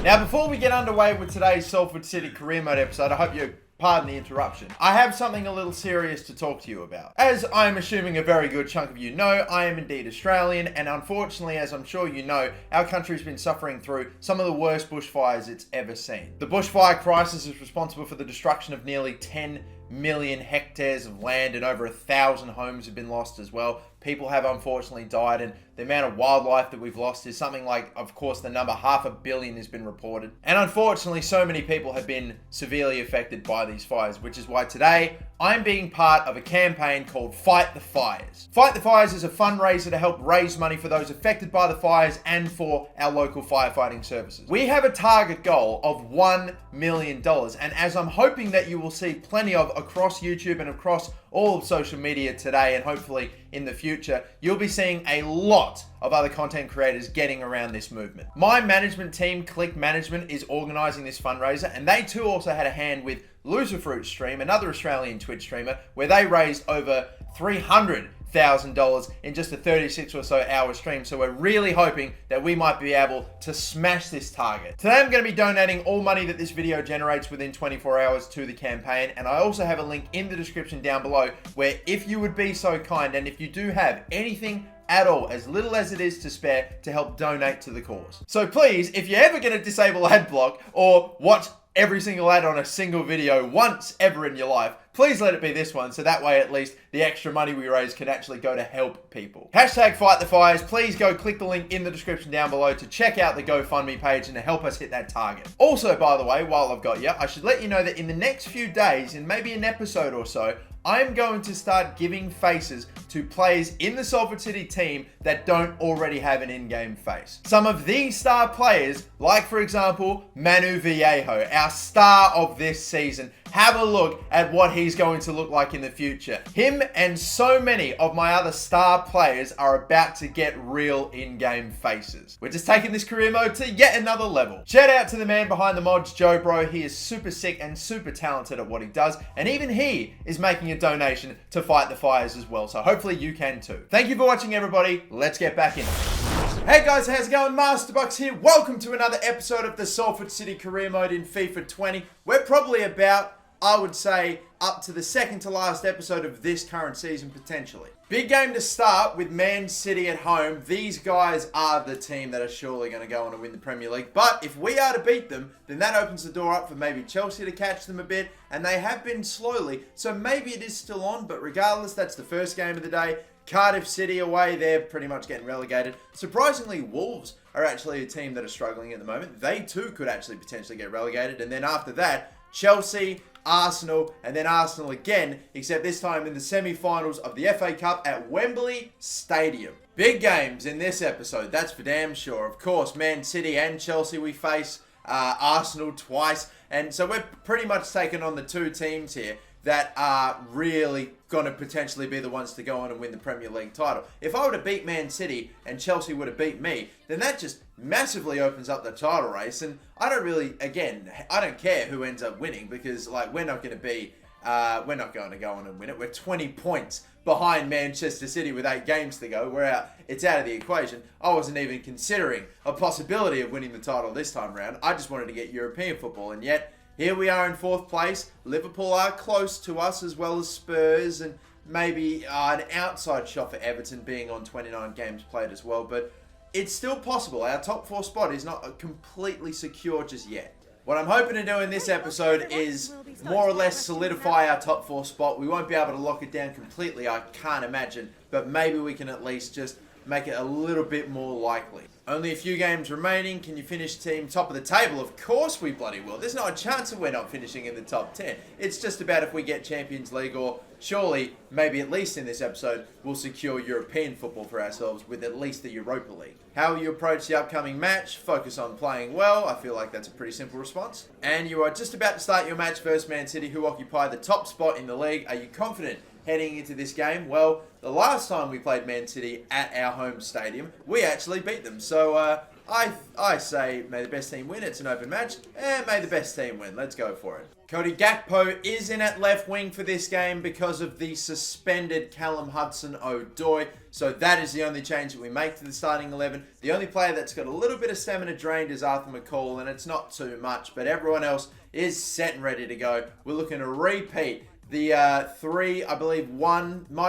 Now, before we get underway with today's Salford City Career Mode episode, I hope you pardon the interruption. I have something a little serious to talk to you about. As I'm assuming a very good chunk of you know, I am indeed Australian, and unfortunately, as I'm sure you know, our country's been suffering through some of the worst bushfires it's ever seen. The bushfire crisis is responsible for the destruction of nearly 10 million hectares of land, and over 1,000 homes have been lost as well. People have unfortunately died, and the amount of wildlife that we've lost is something like, of course, the number 500 million has been reported. And unfortunately, so many people have been severely affected by these fires, which is why today I'm being part of a campaign called Fight the Fires. Fight the Fires is a fundraiser to help raise money for those affected by the fires and for our local firefighting services. We have a target goal of $1 million, and as I'm hoping that you will see plenty of across YouTube and across all of social media today, and hopefully in the future, you'll be seeing a lot of other content creators getting around this movement. My management team, Click Management, is organizing this fundraiser, and they too also had a hand with Loserfruit Stream, another Australian Twitch streamer, where they raised over $300,000 in just a 36 or so hour stream. So we're really hoping that we might be able to smash this target. Today I'm going to be donating all money that this video generates within 24 hours to the campaign, and I also have a link in the description down below where, if you would be so kind, and if you do have anything at all, as little as it is to spare, to help donate to the cause. So please, if you're ever going to disable ad block or watch every single ad on a single video once ever in your life, please let it be this one, so that way at least the extra money we raise can actually go to help people. Hashtag Fight the Fires. Please go click the link in the description down below to check out the GoFundMe page and to help us hit that target. Also, by the way, while I've got you, I should let you know that in the next few days, in maybe an episode or so, I'm going to start giving faces to players in the Salford City team that don't already have an in-game face. Some of these star players, like for example, Manu Viejo, our star of this season, have a look at what he's going to look like in the future. Him and so many of my other star players are about to get real in-game faces. We're just taking this career mode to yet another level. Shout out to the man behind the mods, Joe Bro. He is super sick and super talented at what he does, and even he is making a donation to Fight the Fires as well, so hopefully you can too. Thank you for watching, everybody. Let's get back in it. Hey guys, how's it going? Masterbucks here. Welcome to another episode of the Salford City Career Mode in FIFA 20. We're probably about, I would say, up to the second to last episode of this current season, potentially. Big game to start with Man City at home. These guys are the team that are surely going to go on and win the Premier League. But if we are to beat them, then that opens the door up for maybe Chelsea to catch them a bit. And they have been slowly, so maybe it is still on. But regardless, that's the first game of the day. Cardiff City away, they're pretty much getting relegated. Surprisingly, Wolves are actually a team that are struggling at the moment. They too could actually potentially get relegated. And then after that, Chelsea, Arsenal, and then Arsenal again, except this time in the semi-finals of the FA Cup at Wembley Stadium. Big games in this episode, that's for damn sure. Of course, Man City and Chelsea we face, Arsenal twice, and so we're pretty much taking on the two teams here that are really going to potentially be the ones to go on and win the Premier League title. If I were to beat Man City and Chelsea would have beat me, then that just massively opens up the title race. And I don't really, again, I don't care who ends up winning, because like we're not going to go on and win it. We're 20 points behind Manchester City with 8 games to go. We're out. It's out of the equation. I wasn't even considering a possibility of winning the title this time around. I just wanted to get European football, and yet here we are in 4th place. Liverpool are close to us, as well as Spurs, and maybe an outside shot for Everton being on 29 games played as well. But it's still possible. Our top 4 spot is not completely secure just yet. What I'm hoping to do in this episode is more or less solidify our top 4 spot. We won't be able to lock it down completely, I can't imagine, but maybe we can at least just make it a little bit more likely. Only a few games remaining. Can you finish team top of the table? Of course we bloody will. There's not a chance that we're not finishing in the top 10. It's just about if we get Champions League, or surely, maybe at least in this episode, we'll secure European football for ourselves with at least the Europa League. How will you approach the upcoming match? Focus on playing well. I feel like that's a pretty simple response. And you are just about to start your match versus Man City, who occupy the top spot in the league. Are you confident heading into this game? Well, the last time we played Man City at our home stadium, we actually beat them. So I say may the best team win. It's an open match. And may the best team win. Let's go for it. Cody Gakpo is in at left wing for this game because of the suspended Callum Hudson-Odoi. So that is the only change that we make to the starting 11. The only player that's got a little bit of stamina drained is Arthur McCall, and it's not too much, but everyone else is set and ready to go. We're looking to repeat the might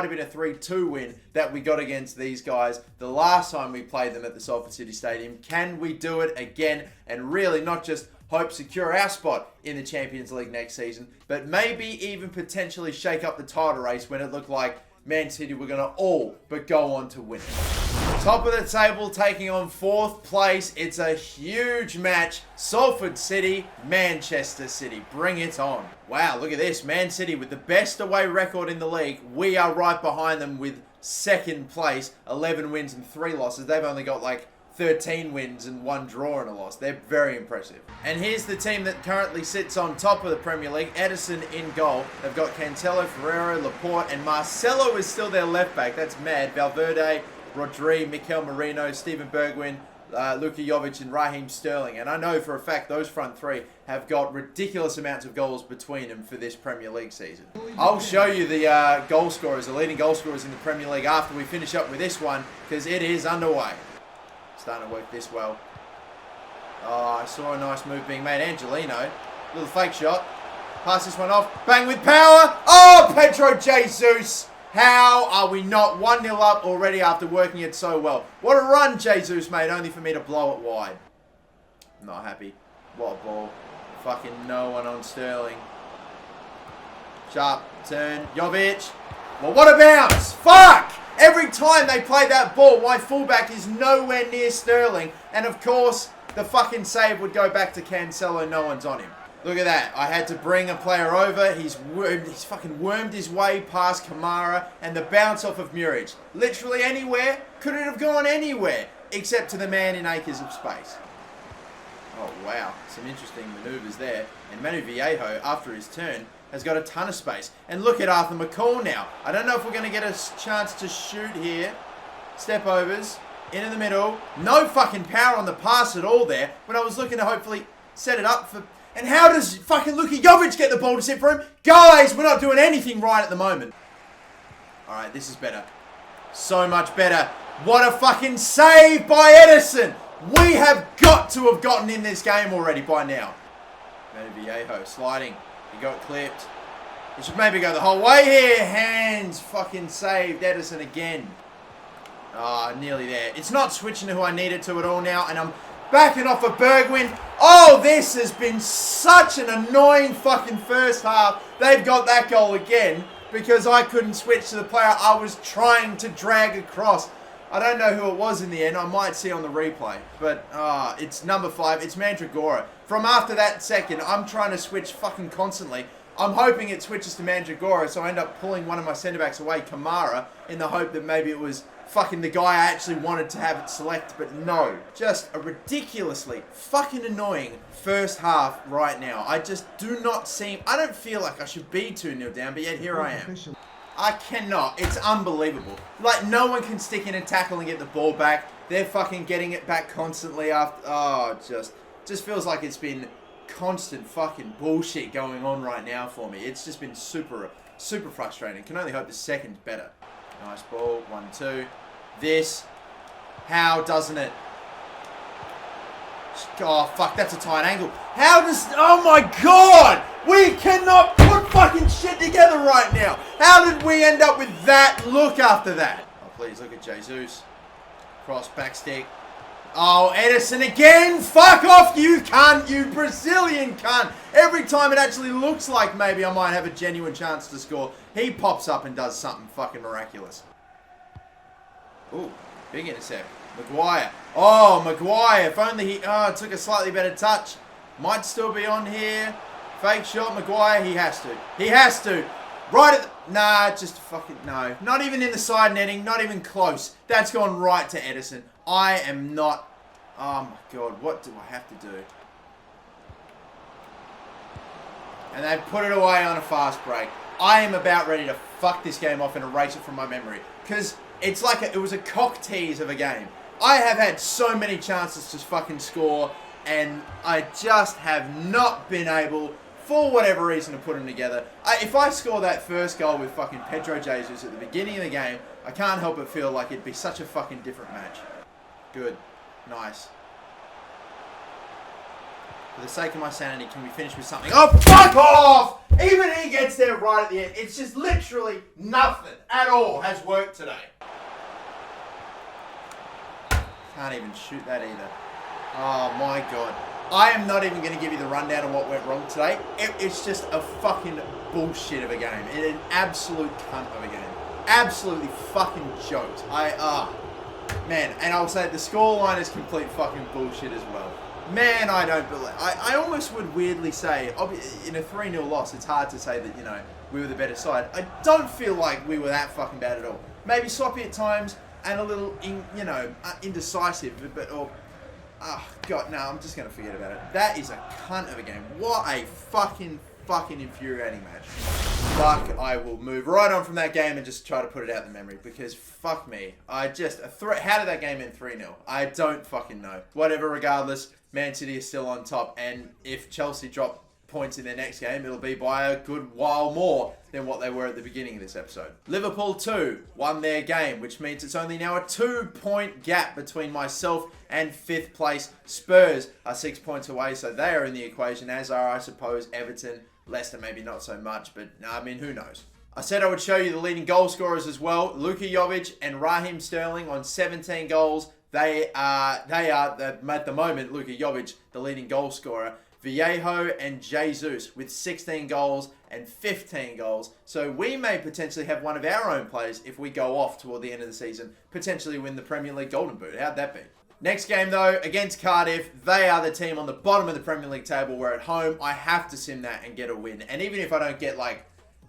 have been a 3-2 win that we got against these guys the last time we played them at the Salford City Stadium. Can we do it again and really not just hope secure our spot in the Champions League next season, but maybe even potentially shake up the title race when it looked like Man City were going to all but go on to win it. Top of the table taking on 4th place. It's a huge match. Salford City, Manchester City. Bring it on. Wow, look at this. Man City with the best away record in the league. We are right behind them with 2nd place. 11 wins and 3 losses. They've only got like 13 wins and 1 draw and a loss. They're very impressive. And here's the team that currently sits on top of the Premier League. Edison in goal. They've got Cancelo, Ferrero, Laporte, and Marcelo is still their left back. That's mad. Valverde, Rodri, Mikel Merino, Steven Bergwijn, Luka Jovic, and Raheem Sterling. And I know for a fact those front 3 have got ridiculous amounts of goals between them for this Premier League season. I'll show you the goal scorers, the leading goal scorers in the Premier League after we finish up with this one, because it is underway. Starting to work this well. Oh, I saw a nice move being made. Angelino, little fake shot. Pass this one off. Bang with power. Oh, Pedro Jesus. How are we not 1-0 up already after working it so well? What a run Jesus made, only for me to blow it wide. Not happy. What a ball. Fucking no one on Sterling. Sharp turn. Jovic. Well, what a bounce. Fuck! Every time they play that ball, my fullback is nowhere near Sterling. And of course, the fucking save would go back to Cancelo. No one's on him. Look at that. I had to bring a player over. He's fucking wormed his way past Kamara. And the bounce off of Muric. Literally anywhere. Couldn't have gone anywhere. Except to the man in acres of space. Oh, wow. Some interesting maneuvers there. And Manu Viejo, after his turn, has got a ton of space. And look at Arthur McCall now. I don't know if we're going to get a chance to shoot here. Step overs. In the middle. No fucking power on the pass at all there. When I was looking to hopefully set it up for... And how does fucking Luka Jovic get the ball to sit for him? Guys, we're not doing anything right at the moment. Alright, this is better. So much better. What a fucking save by Edison. We have got to have gotten in this game already by now. Manu Viejo sliding. He got clipped. He should maybe go the whole way here. Hands fucking saved. Edison again. Ah, nearly there. It's not switching to who I need it to at all now. And I'm backing off of Bergwijn. Oh, this has been such an annoying fucking first half. They've got that goal again because I couldn't switch to the player I was trying to drag across. I don't know who it was in the end. I might see on the replay. But it's number 5. It's Mandragora. From after that second, I'm trying to switch fucking constantly. I'm hoping it switches to Mandragora, so I end up pulling one of my centre-backs away, Kamara, in the hope that maybe it was fucking the guy I actually wanted to have it select, but no. Just a ridiculously fucking annoying first half right now. I just do not seem... I don't feel like I should be 2-0 down, but yet here I am. I cannot. It's unbelievable. Like, no one can stick in and tackle and get the ball back. They're fucking getting it back constantly after... Oh, just feels like it's been constant fucking bullshit going on right now for me. It's just been super frustrating. Can only hope the second's better. Nice ball. 1-2. This. How doesn't it? Oh, fuck. That's a tight angle. How does... Oh, my God! We cannot put fucking shit together right now. How did we end up with that look after that? Oh, please look at Jesus. Cross, back stick. Oh, Edison again! Fuck off, you cunt! You Brazilian cunt! Every time it actually looks like maybe I might have a genuine chance to score, he pops up and does something fucking miraculous. Ooh, big intercept. Maguire. Oh, Maguire. If only he took a slightly better touch. Might still be on here. Fake shot, Maguire. He has to. He has to. Right at the... Nah, just fucking... No. Not even in the side netting. Not even close. That's gone right to Edison. I am not... Oh, my God. What do I have to do? And they've put it away on a fast break. I am about ready to fuck this game off and erase it from my memory. Because it's like it was a cock tease of a game. I have had so many chances to fucking score, and I just have not been able, for whatever reason, to put them together. If I score that first goal with fucking Pedro Jesus at the beginning of the game, I can't help but feel like it'd be such a fucking different match. Good. Nice. For the sake of my sanity, can we finish with something? Oh, fuck off! Even he gets there right at the end. It's just literally nothing at all has worked today. Can't even shoot that either. Oh my god. I am not even going to give you the rundown of what went wrong today. It's just a fucking bullshit of a game. It's an absolute cunt of a game. Absolutely fucking jokes. Man, and I'll say the scoreline is complete fucking bullshit as well. Man, I don't believe... I almost would weirdly say, in a 3-0 loss, it's hard to say that, you know, we were the better side. I don't feel like we were that fucking bad at all. Maybe sloppy at times and a little, indecisive, but... Oh, God, no, I'm just going to forget about it. That is a cunt of a game. What a fucking infuriating match. Fuck, I will move right on from that game and just try to put it out the memory, because fuck me. How did that game end 3-0? I don't fucking know. Whatever, regardless, Man City is still on top, and if Chelsea drop points in their next game, it'll be by a good while more than what they were at the beginning of this episode. Liverpool 2 won their game, which means it's only now a 2-point gap between myself and 5th place. Spurs are 6 points away, so they are in the equation, as are, I suppose, Everton. Leicester maybe not so much, but I mean, who knows? I said I would show you the leading goal scorers as well. Luka Jovic and Raheem Sterling on 17 goals. They are at the moment, Luka Jovic, the leading goal scorer. Vallejo and Jesus with 16 goals and 15 goals. So we may potentially have one of our own players, if we go off toward the end of the season, potentially win the Premier League Golden Boot. How'd that be? Next game, though, against Cardiff. They are the team on the bottom of the Premier League table. We're at home. I have to sim that and get a win. And even if I don't get,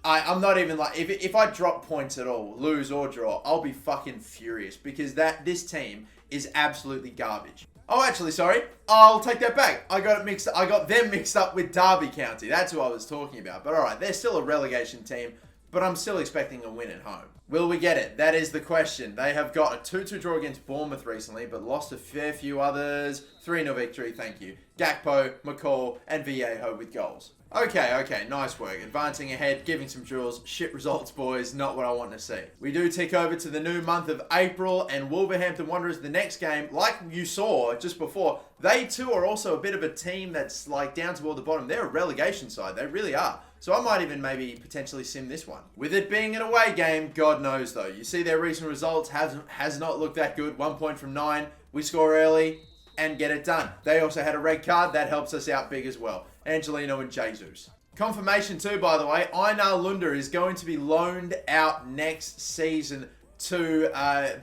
I'm not even if I drop points at all, lose or draw, I'll be fucking furious, because this team is absolutely garbage. Oh, actually, sorry. I'll take that back. I got them mixed up with Derby County. That's who I was talking about. But all right, they're still a relegation team, but I'm still expecting a win at home. Will we get it? That is the question. They have got a 2-2 draw against Bournemouth recently, but lost a fair few others. 3-0 victory, thank you. Gakpo, McCall, and Vallejo with goals. Okay, nice work. Advancing ahead, giving some drills. Shit results, boys. Not what I want to see. We do tick over to the new month of April, and Wolverhampton Wanderers, the next game, like you saw just before, they too are also a bit of a team that's down toward the bottom. They're a relegation side. They really are. So I might even maybe potentially sim this one. With it being an away game, God knows though. You see their recent results has not looked that good. 1 point from 9. We score early and get it done. They also had a red card. That helps us out big as well. Angelino and Jesus. Confirmation too, by the way. Einar Lunda is going to be loaned out next season to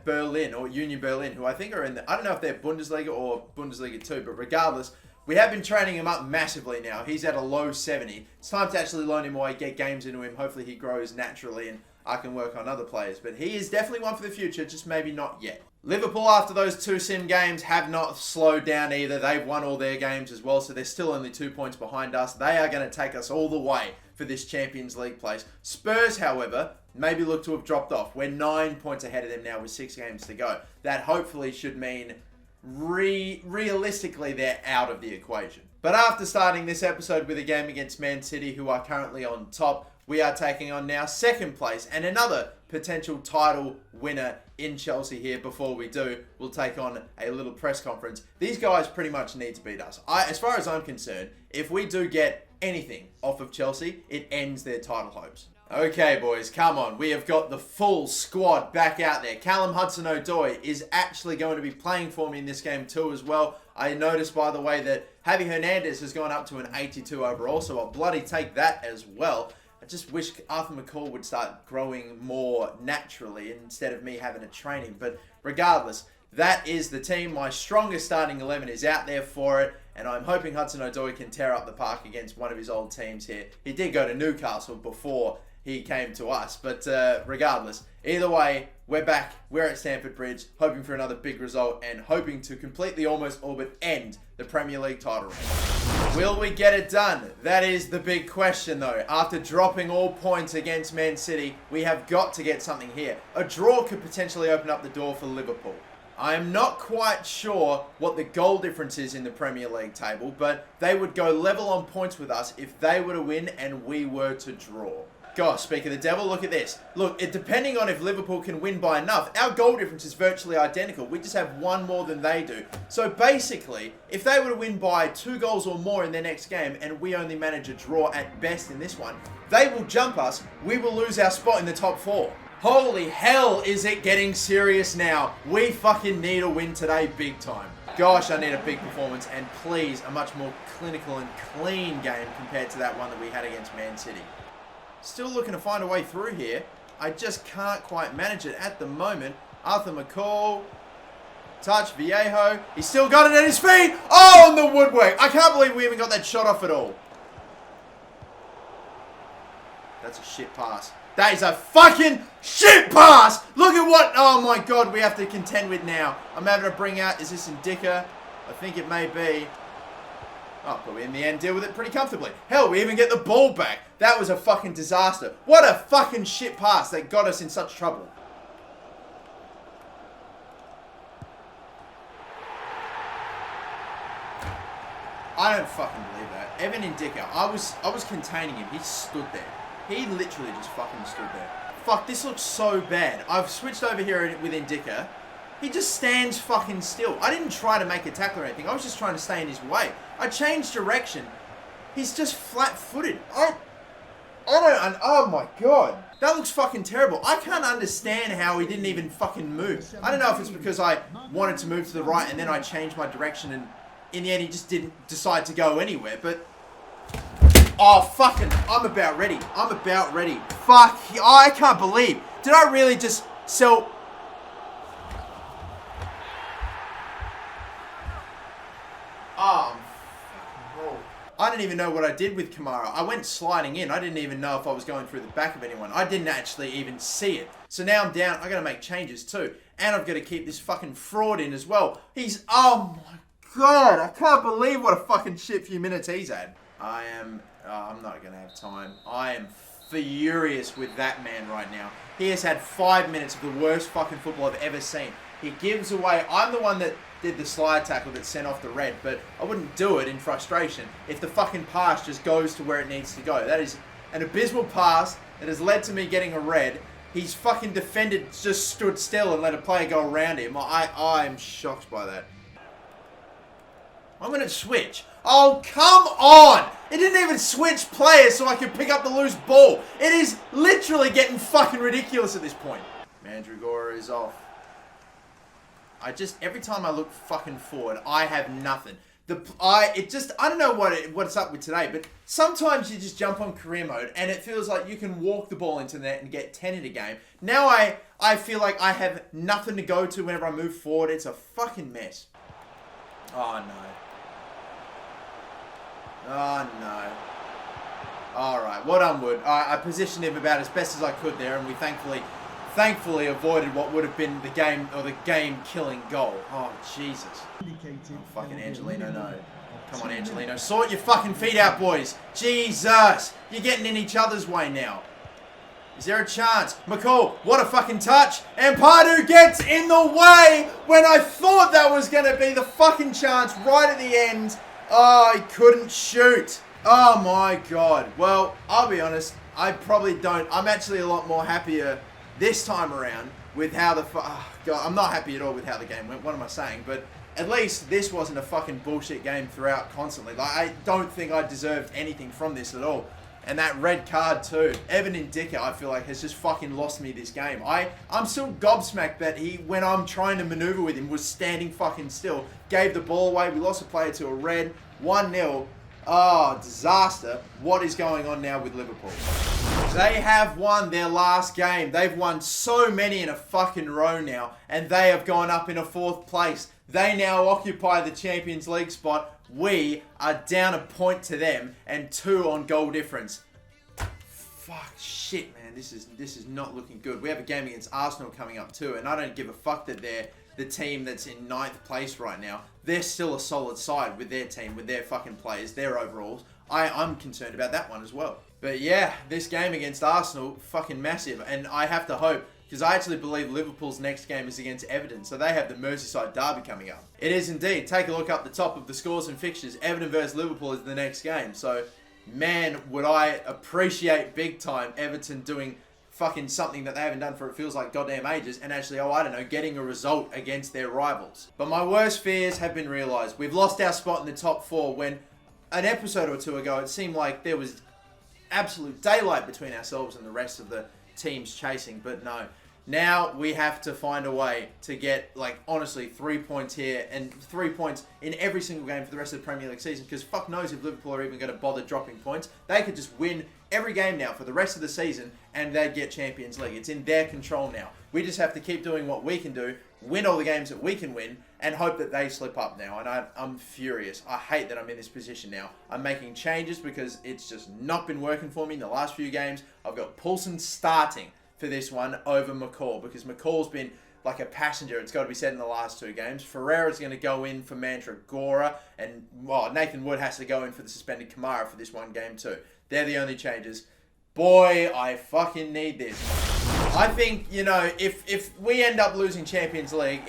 Berlin, or Union Berlin, who I think are in I don't know if they're Bundesliga or Bundesliga 2, but regardless, we have been training him up massively now. He's at a low 70. It's time to actually loan him away, get games into him. Hopefully he grows naturally and I can work on other players. But he is definitely one for the future, just maybe not yet. Liverpool, after those 2 sim games, have not slowed down either. They've won all their games as well, so they're still only 2 points behind us. They are going to take us all the way for this Champions League place. Spurs, however, maybe look to have dropped off. We're 9 points ahead of them now with 6 games to go. That hopefully should mean realistically they're out of the equation. But after starting this episode with a game against Man City, who are currently on top, we are taking on now 2nd place and another potential title winner in Chelsea here. Before we do, we'll take on a little press conference. These guys pretty much need to beat us. As far as I'm concerned, if we do get anything off of Chelsea, it ends their title hopes. Okay, boys, come on. We have got the full squad back out there. Callum Hudson-Odoi is actually going to be playing for me in this game too as well. I noticed, by the way, that Javi Hernandez has gone up to an 82 overall, so I'll bloody take that as well. I just wish Arthur McCall would start growing more naturally instead of me having to train him. But regardless, that is the team. My strongest starting 11 is out there for it. And I'm hoping Hudson-Odoi can tear up the park against one of his old teams here. He did go to Newcastle before he came to us. But regardless, either way, we're back. We're at Stamford Bridge, hoping for another big result and hoping to completely almost all but end the Premier League title race. Will we get it done? That is the big question though. After dropping all points against Man City, we have got to get something here. A draw could potentially open up the door for Liverpool. I'm not quite sure what the goal difference is in the Premier League table, but they would go level on points with us if they were to win and we were to draw. Gosh, speak of the devil, look at this. Look, depending on if Liverpool can win by enough, our goal difference is virtually identical. We just have one more than they do. So basically, if they were to win by 2 goals or more in their next game and we only manage a draw at best in this one, they will jump us. We will lose our spot in the top 4. Holy hell, is it getting serious now? We fucking need a win today big time. Gosh, I need a big performance and please a much more clinical and clean game compared to that one that we had against Man City. Still looking to find a way through here. I just can't quite manage it at the moment. Arthur McCall. Touch, Viejo. He's still got it at his feet. Oh, on the woodwork. I can't believe we even got that shot off at all. That's a shit pass. That is a fucking shit pass. Look at what, oh my God, we have to contend with now. I'm having to bring out, is this Indica? I think it may be. Oh, but we in the end deal with it pretty comfortably. Hell, we even get the ball back. That was a fucking disaster. What a fucking shit pass that got us in such trouble. I don't fucking believe that. Evan Indica, I was containing him. He stood there. He literally just fucking stood there. Fuck, this looks so bad. I've switched over here with Indica. He just stands fucking still. I didn't try to make a tackle or anything. I was just trying to stay in his way. I changed direction. He's just flat-footed. Oh my God. That looks fucking terrible. I can't understand how he didn't even fucking move. I don't know if it's because I wanted to move to the right and then I changed my direction and in the end he just didn't decide to go anywhere, but... Oh, fucking... I'm about ready. I'm about ready. Fuck. I can't believe. Did I really just sell... Oh, I don't even know what I did with Kamara. I went sliding in. I didn't even know if I was going through the back of anyone. I didn't actually even see it. So now I'm down. I got to make changes too. And I've got to keep this fucking fraud in as well. He's... Oh my God. I can't believe what a fucking shit few minutes he's had. I'm not going to have time. I am furious with that man right now. He has had 5 minutes of the worst fucking football I've ever seen. He gives away... I'm the one that did the slide tackle that sent off the red, but I wouldn't do it in frustration if the fucking pass just goes to where it needs to go. That is an abysmal pass that has led to me getting a red. He's fucking defended, just stood still and let a player go around him. I'm shocked by that. I'm going to switch. Oh, come on! It didn't even switch players so I could pick up the loose ball. It is literally getting fucking ridiculous at this point. Mandragora is off. Every time I look fucking forward, I have nothing. I don't know what's up with today, but sometimes you just jump on career mode and it feels like you can walk the ball into the net and get 10 in a game. Now I feel like I have nothing to go to whenever I move forward. It's a fucking mess. Oh no. Oh no. Alright, well done, Wood. I positioned him about as best as I could there, and we thankfully avoided what would have been the game-killing goal. Oh, Jesus. Oh, fucking Angelino, no. Come on, Angelino. Sort your fucking feet out, boys. Jesus. You're getting in each other's way now. Is there a chance? McCall, what a fucking touch. And Pardew gets in the way when I thought that was going to be the fucking chance right at the end. Oh, he couldn't shoot. Oh, my God. Well, I'll be honest. I probably don't. I'm actually a lot more happier this time around with how God, I'm not happy at all with how the game went. What am I saying? But at least this wasn't a fucking bullshit game throughout constantly. Like, I don't think I deserved anything from this at all. And that red card too. Evan Indica, I feel like, has just fucking lost me this game. I'm still gobsmacked that he, when I'm trying to maneuver with him, was standing fucking still. Gave the ball away. We lost a player to a red. 1-0. Oh, disaster. What is going on now with Liverpool? They have won their last game. They've won so many in a fucking row now. And they have gone up in a 4th place. They now occupy the Champions League spot. We are down a point to them and 2 on goal difference. Fuck, shit, man. This is not looking good. We have a game against Arsenal coming up too. And I don't give a fuck that they're the team that's in 9th place right now. They're still a solid side with their team, with their fucking players, their overalls. I'm concerned about that one as well. But yeah, this game against Arsenal, fucking massive. And I have to hope because I actually believe Liverpool's next game is against Everton, so they have the Merseyside derby coming up. It is indeed. Take a look up the top of the scores and fixtures. Everton versus Liverpool is the next game, so man, would I appreciate big time Everton doing fucking something that they haven't done for it feels like goddamn ages, and actually, I don't know, getting a result against their rivals. But my worst fears have been realised. We've lost our spot in the top 4 when an episode or two ago it seemed like there was absolute daylight between ourselves and the rest of the teams chasing, but no. Now we have to find a way to get, like, honestly, 3 points here and 3 points in every single game for the rest of the Premier League season, because fuck knows if Liverpool are even going to bother dropping points. They could just win every game now for the rest of the season and they'd get Champions League. It's in their control now. We just have to keep doing what we can do, win all the games that we can win, and hope that they slip up now. And I'm furious. I hate that I'm in this position now. I'm making changes because it's just not been working for me in the last few games. I've got Poulsen starting for this one over McCall, because McCall's been like a passenger, it's got to be said, in the last 2 games. Ferreira's going to go in for Mandragora, and Nathan Wood has to go in for the suspended Kamara for this one game too. They're the only changes. Boy, I fucking need this. I think, you know, if we end up losing Champions League,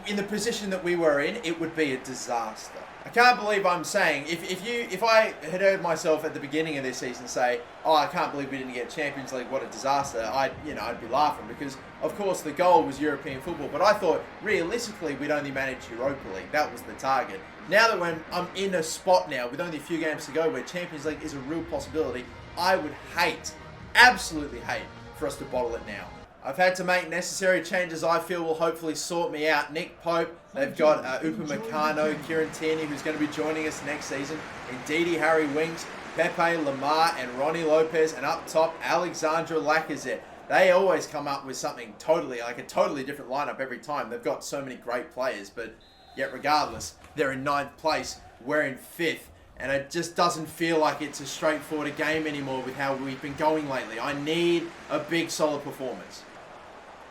in the position that we were in, it would be a disaster. I can't believe I'm saying, if I had heard myself at the beginning of this season say, oh, I can't believe we didn't get Champions League, what a disaster, I'd be laughing, because of course the goal was European football, but I thought realistically we'd only manage Europa League. That was the target. Now that I'm in a spot now with only a few games to go where Champions League is a real possibility, I would hate, absolutely hate, for us to bottle it now. I've had to make necessary changes I feel will hopefully sort me out. Nick Pope, they've got Upamecano, Kieran Tierney, who's going to be joining us next season, Ndidi, Harry Winks, Pepe, Lamar, and Ronnie Lopez, and up top, Alexandra Lacazette. They always come up with something totally, like a totally different lineup every time. They've got so many great players, but yet regardless, they're in 9th place, we're in 5th. And it just doesn't feel like it's a straightforward game anymore with how we've been going lately. I need a big, solid performance.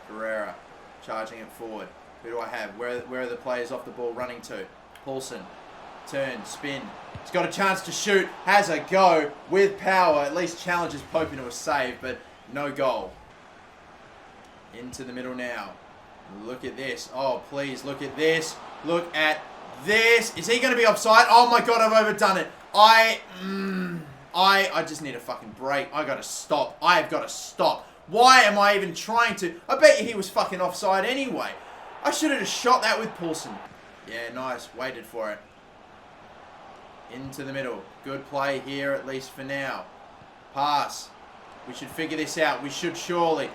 Ferreira, charging it forward. Who do I have? Where are the players off the ball running to? Poulsen, turn, spin. He's got a chance to shoot. Has a go with power. At least challenges Pope into a save, but no goal. Into the middle now. Look at this. Oh, please, look at this. Look at this. Is he going to be offside? Oh my god, I've overdone it. I just need a fucking break. I gotta stop. I have got to stop. Why am I even trying to? I bet you he was fucking offside anyway. I should have just shot that with Poulsen. Yeah, nice. Waited for it. Into the middle. Good play here, at least for now. Pass. We should figure this out. We should surely.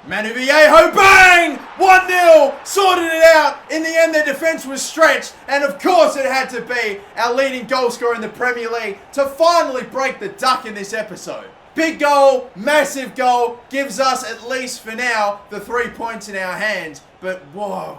Manu Viejo, bang! 1-0! Sorted it out! In the end, their defence was stretched, and of course it had to be our leading goal scorer in the Premier League to finally break the duck in this episode. Big goal, massive goal, gives us, at least for now, the 3 points in our hands. But whoa.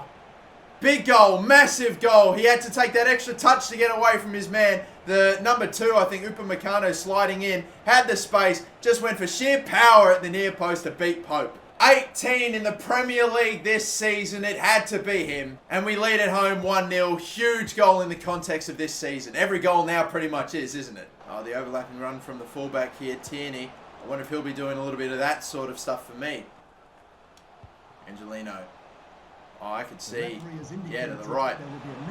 Big goal, massive goal. He had to take that extra touch to get away from his man. The number 2, I think, Upamecano, sliding in, had the space, just went for sheer power at the near post to beat Pope. 18 in the Premier League this season. It had to be him. And we lead at home 1-0. Huge goal in the context of this season. Every goal now pretty much is, isn't it? Oh, the overlapping run from the fullback here, Tierney. I wonder if he'll be doing a little bit of that sort of stuff for me. Angelino. Oh, I could see. Yeah, to the right.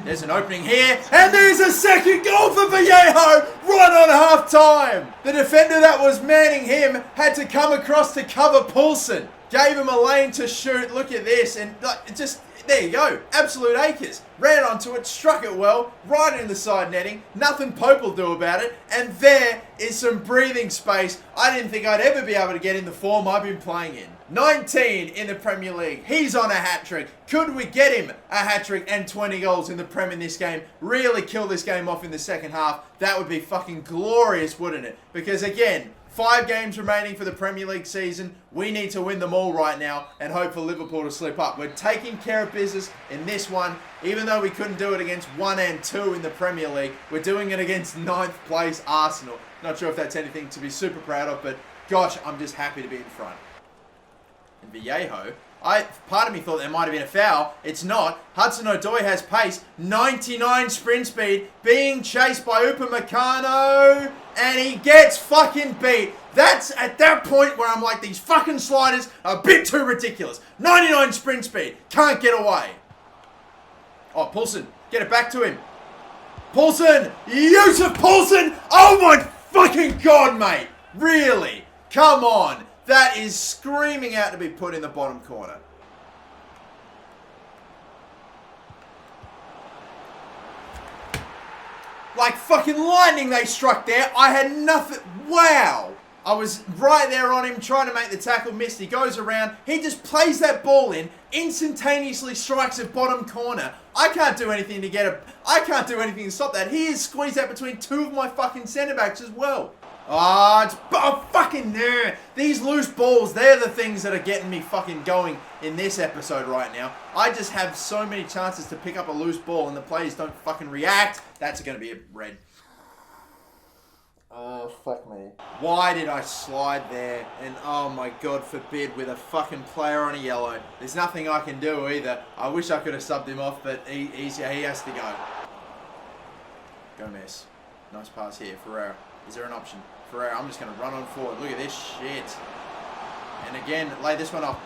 There's an opening here. And there's a second goal for Vallejo right on half-time. The defender that was manning him had to come across to cover Poulsen. Gave him a lane to shoot. Look at this. And just, there you go. Absolute acres. Ran onto it, struck it well, right in the side netting. Nothing Pope will do about it. And there is some breathing space I didn't think I'd ever be able to get in the form I've been playing in. 19 in the Premier League. He's on a hat-trick. Could we get him a hat-trick and 20 goals in the Prem in this game? Really kill this game off in the second half? That would be fucking glorious, wouldn't it? Because again, 5 games remaining for the Premier League season. We need to win them all right now and hope for Liverpool to slip up. We're taking care of business in this one. Even though we couldn't do it against 1 and 2 in the Premier League, we're doing it against 9th place Arsenal. Not sure if that's anything to be super proud of, but gosh, I'm just happy to be in front. And Vallejo Part of me thought there might have been a foul. It's not. Hudson-Odoi has pace, 99 sprint speed, being chased by Upamecano, and he gets fucking beat. That's at that point where I'm like, these fucking sliders are a bit too ridiculous. 99 sprint speed, can't get away. Oh, Poulsen, get it back to him. Poulsen, Yusuf Poulsen. Oh my fucking god, mate. Really? Come on. That is screaming out to be put in the bottom corner. Like fucking lightning they struck there. I had nothing. Wow. I was right there on him trying to make the tackle, missed. He goes around. He just plays that ball in, instantaneously strikes at bottom corner. I can't do anything to get it. I can't do anything to stop that. He is squeezed out between two of my fucking centre backs as well. Fucking there. These loose balls, they're the things that are getting me fucking going in this episode right now. I just have so many chances to pick up a loose ball and the players don't fucking react. That's going to be a red. Oh, fuck me. Why did I slide there? And oh my god forbid, with a fucking player on a yellow. There's nothing I can do either. I wish I could have subbed him off, but he has to go. Gomez. Nice pass here. Ferreira. Is there an option? Ferreira, I'm just going to run on forward. Look at this shit. And again, lay this one off.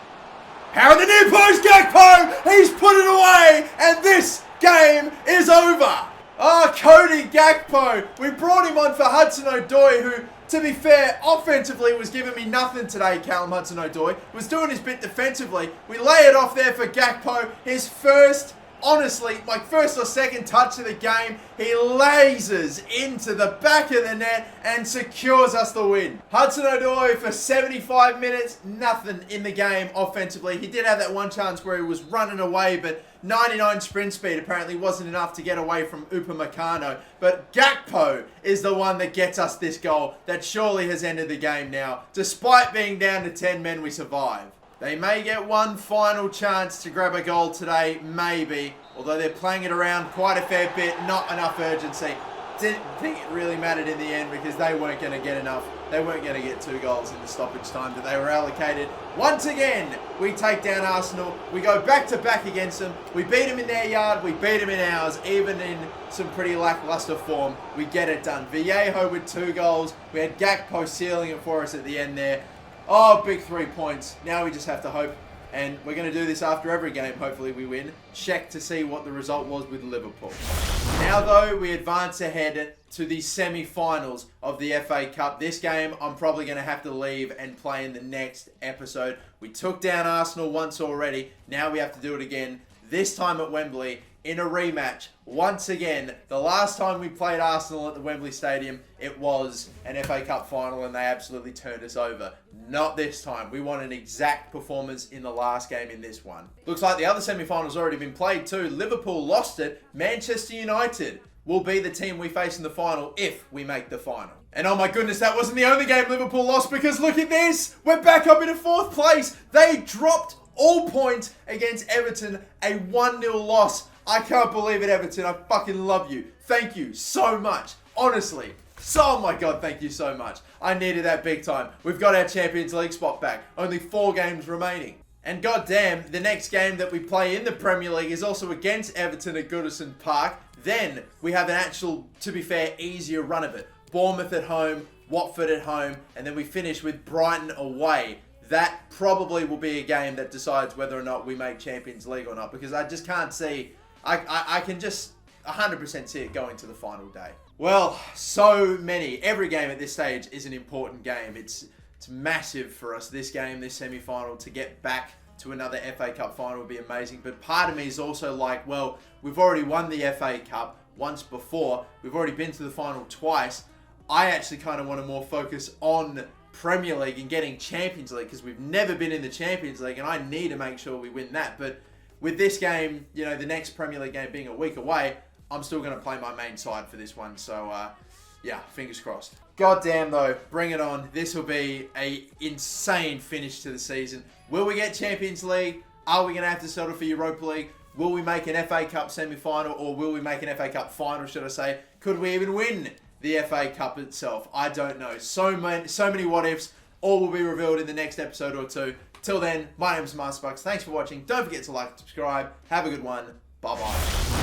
Power the near post, Gakpo! He's put it away! And this game is over! Oh, Cody Gakpo. We brought him on for Hudson-Odoi, who, to be fair, offensively was giving me nothing today, Callum Hudson-Odoi. Was doing his bit defensively. We lay it off there for Gakpo. His first, honestly, like first or second touch of the game. He lasers into the back of the net and secures us the win. Hudson-Odoi for 75 minutes, nothing in the game offensively. He did have that one chance where he was running away, but 99 sprint speed apparently wasn't enough to get away from Upamecano. But Gakpo is the one that gets us this goal that surely has ended the game now. Despite being down to 10 men, we survive. They may get one final chance to grab a goal today, maybe. Although they're playing it around quite a fair bit, not enough urgency. Didn't think it really mattered in the end because they weren't going to get enough. They weren't going to get 2 goals in the stoppage time that they were allocated. Once again, we take down Arsenal. We go back to back against them. We beat them in their yard. We beat them in ours. Even in some pretty lackluster form, we get it done. Vallejo with 2 goals. We had Gakpo sealing it for us at the end there. Oh, big 3 points. Now we just have to hope. And we're going to do this after every game. Hopefully we win. Check to see what the result was with Liverpool. Now, though, we advance ahead to the semi-finals of the FA Cup. This game, I'm probably going to have to leave and play in the next episode. We took down Arsenal once already. Now we have to do it again. This time at Wembley in a rematch. Once again, the last time we played Arsenal at the Wembley Stadium, it was an FA Cup final and they absolutely turned us over. Not this time. We want an exact performance in the last game in this one. Looks like the other semi-finals already been played too. Liverpool lost it. Manchester United will be the team we face in the final if we make the final. And oh my goodness, that wasn't the only game Liverpool lost, because look at this. We're back up in a 4th place. They dropped all points against Everton, a 1-0 loss. I can't believe it, Everton. I fucking love you. Thank you so much. Honestly. Oh my god, thank you so much. I needed that big time. We've got our Champions League spot back. Only 4 games remaining. And goddamn, the next game that we play in the Premier League is also against Everton at Goodison Park. Then we have an actual, to be fair, easier run of it. Bournemouth at home, Watford at home, and then we finish with Brighton away. That probably will be a game that decides whether or not we make Champions League or not, because I just can't see... I can just 100% see it going to the final day. Well, so many. Every game at this stage is an important game. It's massive for us, this game, this semi-final. To get back to another FA Cup final would be amazing. But part of me is also like, well, we've already won the FA Cup once before. We've already been to the final twice. I actually kind of want to more focus on Premier League and getting Champions League, because we've never been in the Champions League and I need to make sure we win that. But with this game, you know, the next Premier League game being a week away, I'm still going to play my main side for this one. So, yeah, fingers crossed. God damn, though, bring it on. This will be an insane finish to the season. Will we get Champions League? Are we going to have to settle for Europa League? Will we make an FA Cup semi-final, or will we make an FA Cup final, should I say? Could we even win the FA Cup itself? I don't know. So many what ifs. All will be revealed in the next episode or two. Till then, my name is Masterbucks. Thanks for watching. Don't forget to like and subscribe. Have a good one. Bye-bye.